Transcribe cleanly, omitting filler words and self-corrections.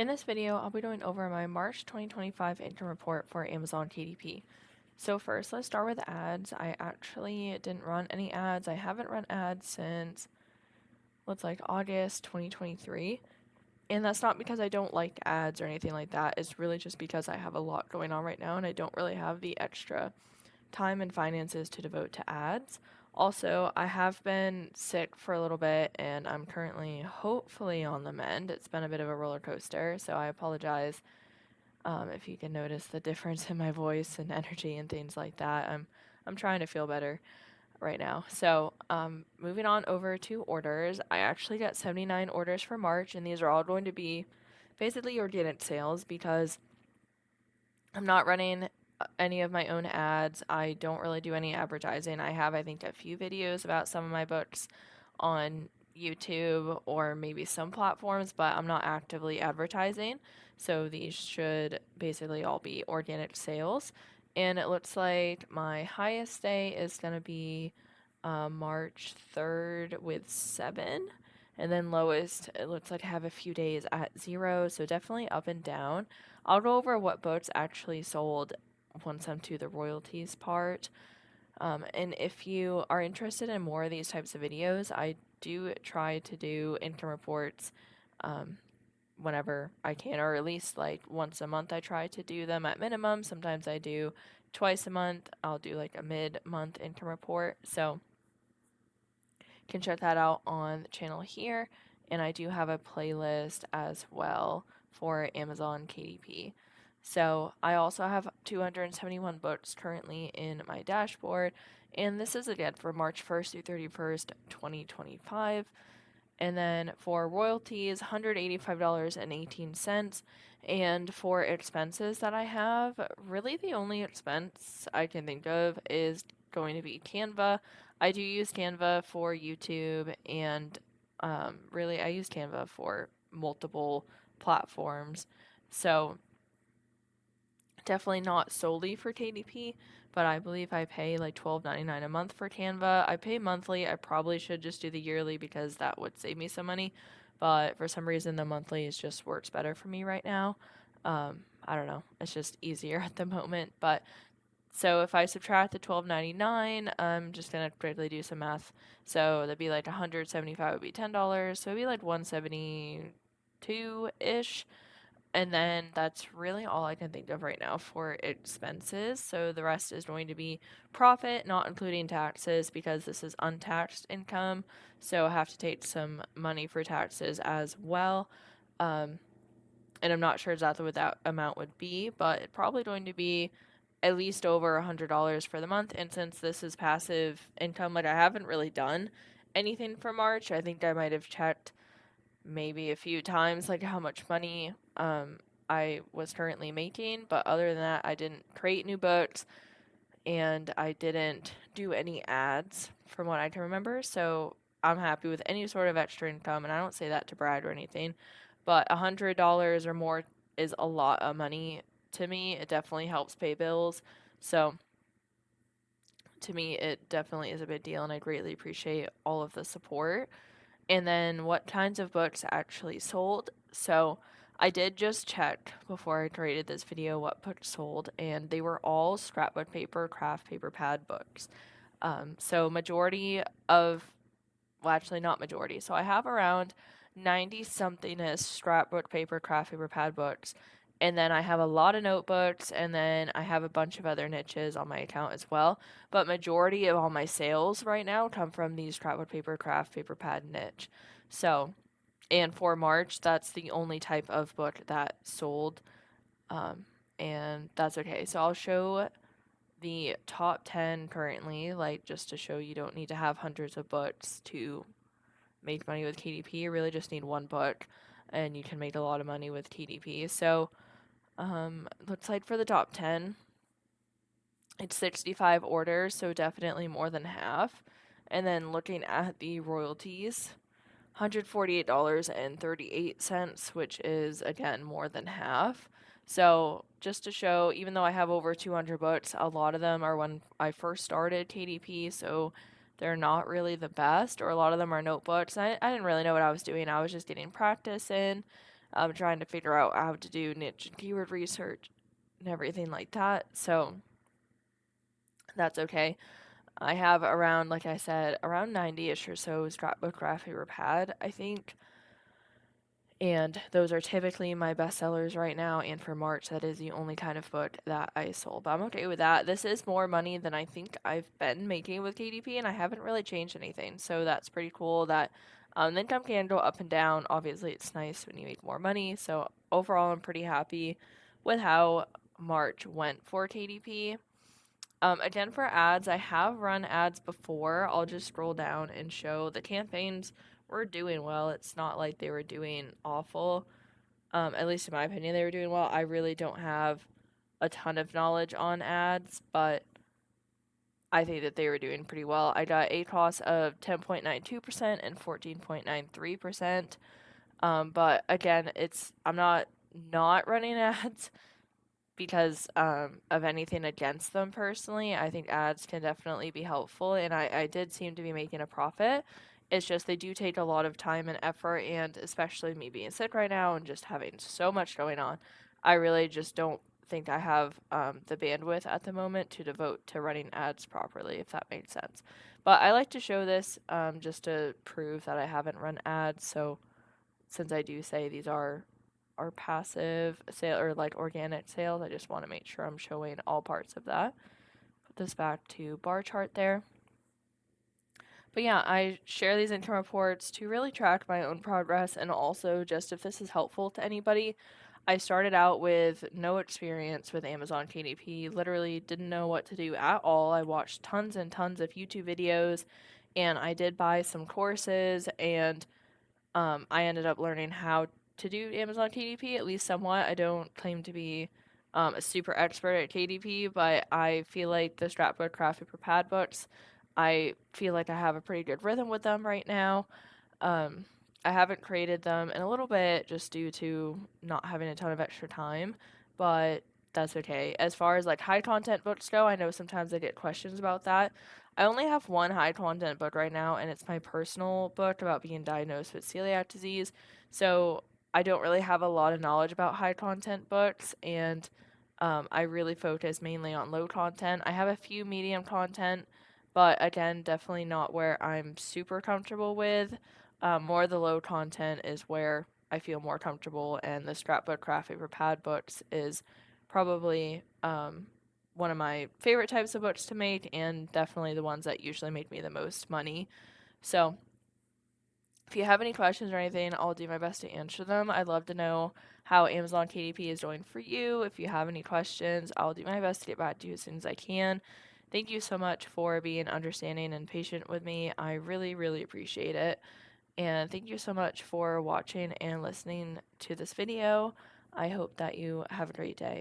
In this video, I'll be going over my March 2025 income report for Amazon KDP. So first, let's start with ads. I actually didn't run any ads. I haven't run ads since, looks like August 2023. And that's not because I don't like ads or anything like that. It's really just because I have a lot going on right now and I don't really have the extra time and finances to devote to ads. Also, I have been sick for a little bit and I'm currently hopefully on the mend. It's been a bit of a roller coaster, so I apologize if you can notice the difference in my voice and energy and things like that. I'm trying to feel better right now. So, moving on over to orders, I actually got 79 orders for March, and these are all going to be basically organic sales because I'm not running any of my own ads. I don't really do any advertising. I have, I think, a few videos about some of my books on YouTube or maybe some platforms, but I'm not actively advertising. So these should basically all be organic sales. And it looks like my highest day is going to be March 3rd with 7. And then lowest, it looks like I have a few days at 0. So definitely up and down. I'll go over what boats actually sold once I'm to the royalties part. And if you are interested in more of these types of videos, I do try to do income reports whenever I can, or at least like once a month I try to do them at minimum. Sometimes I do twice a month. I'll do like a mid-month income report. So you can check that out on the channel here. And I do have a playlist as well for Amazon KDP. So I also have 271 books currently in my dashboard, and this is again for March 1st through 31st, 2025. And then for royalties, $185.18. And for expenses that I have, really the only expense I can think of is going to be Canva. I do use Canva for YouTube, and really I use Canva for multiple platforms. So definitely not solely for KDP, but I believe I pay like $12.99 a month for Canva. I pay monthly. I probably should just do the yearly because that would save me some money, but for some reason the monthly is just works better for me right now. I don't know. It's just easier at the moment, but so if I subtract the $12.99, I'm just gonna quickly do some math. So that'd be like 175 would be $10, so it'd be like 172 ish. And then that's really all I can think of right now for expenses. So the rest is going to be profit, not including taxes, because this is untaxed income. So I have to take some money for taxes as well. And I'm not sure exactly what that amount would be, but it's probably going to be at least over $100 for the month. And since this is passive income, like I haven't really done anything for March, I think I might have checked maybe a few times like how much money I was currently making, but other than that, I didn't create new books and I didn't do any ads from what I can remember. So I'm happy with any sort of extra income, and I don't say that to brag or anything, but $100 or more is a lot of money to me. It definitely helps pay bills. So to me, it definitely is a big deal, and I greatly appreciate all of the support. And then what kinds of books actually sold. So I did just check before I created this video what books sold, and they were all scrapbook paper, craft paper pad books. So majority of, well, actually not majority. So I have around 90 something as scrapbook paper, craft paper pad books. And then I have a lot of notebooks, and then I have a bunch of other niches on my account as well. But majority of all my sales right now come from these scrapbook paper, craft paper pad niche. So, and for March, that's the only type of book that sold, and that's okay. So I'll show the top 10 currently, like just to show you don't need to have hundreds of books to make money with KDP. You really just need one book, and you can make a lot of money with KDP. So, looks like for the top 10, it's 65 orders, so definitely more than half. And then looking at the royalties, $148.38, which is again more than half. So just to show, even though I have over 200 books, a lot of them are when I first started KDP, so they're not really the best, or a lot of them are notebooks. I didn't really know what I was doing. I was just getting practice in. trying to figure out how to do niche and keyword research and everything like that. So that's okay. I have around, like I said, around 90-ish or so scrapbook graph paper pad, I think. And those are typically my best sellers right now. And for March, that is the only kind of book that I sold. But I'm okay with that. This is more money than I think I've been making with KDP, and I haven't really changed anything. So that's pretty cool that the income can go up and down. Obviously, it's nice when you make more money. So overall, I'm pretty happy with how March went for KDP. Again, for ads, I have run ads before. I'll just scroll down and show the campaigns were doing well. It's not like they were doing awful. At least in my opinion, they were doing well. I really don't have a ton of knowledge on ads, but I think that they were doing pretty well. I got a cost of 10.92% and 14.93%. But again, I'm not running ads because of anything against them personally. I think ads can definitely be helpful, and I did seem to be making a profit. It's just they do take a lot of time and effort, and especially me being sick right now and just having so much going on, I really just don't think I have the bandwidth at the moment to devote to running ads properly, if that makes sense. But I like to show this just to prove that I haven't run ads. So since I do say these are passive sale or like organic sales, I just want to make sure I'm showing all parts of that. Put this back to bar chart there. But yeah, I share these income reports to really track my own progress, and also just if this is helpful to anybody. I started out with no experience with Amazon KDP, literally didn't know what to do at all. I watched tons and tons of YouTube videos, and I did buy some courses, and I ended up learning how to do Amazon KDP, at least somewhat. I don't claim to be a super expert at KDP, but I feel like the scrapbook craft paper pad books, I feel like I have a pretty good rhythm with them right now. Um, I haven't created them in a little bit just due to not having a ton of extra time, but that's okay. As far as like high content books go, I know sometimes I get questions about that. I only have one high content book right now, and it's my personal book about being diagnosed with celiac disease. So I don't really have a lot of knowledge about high content books, and I really focus mainly on low content. I have a few medium content, but again, definitely not where I'm super comfortable with. More the low content is where I feel more comfortable, and the scrapbook craft paper pad books is probably one of my favorite types of books to make, and definitely the ones that usually make me the most money. So if you have any questions or anything, I'll do my best to answer them. I'd love to know how Amazon KDP is doing for you. If you have any questions, I'll do my best to get back to you as soon as I can. Thank you so much for being understanding and patient with me. I really, really appreciate it. And thank you so much for watching and listening to this video. I hope that you have a great day.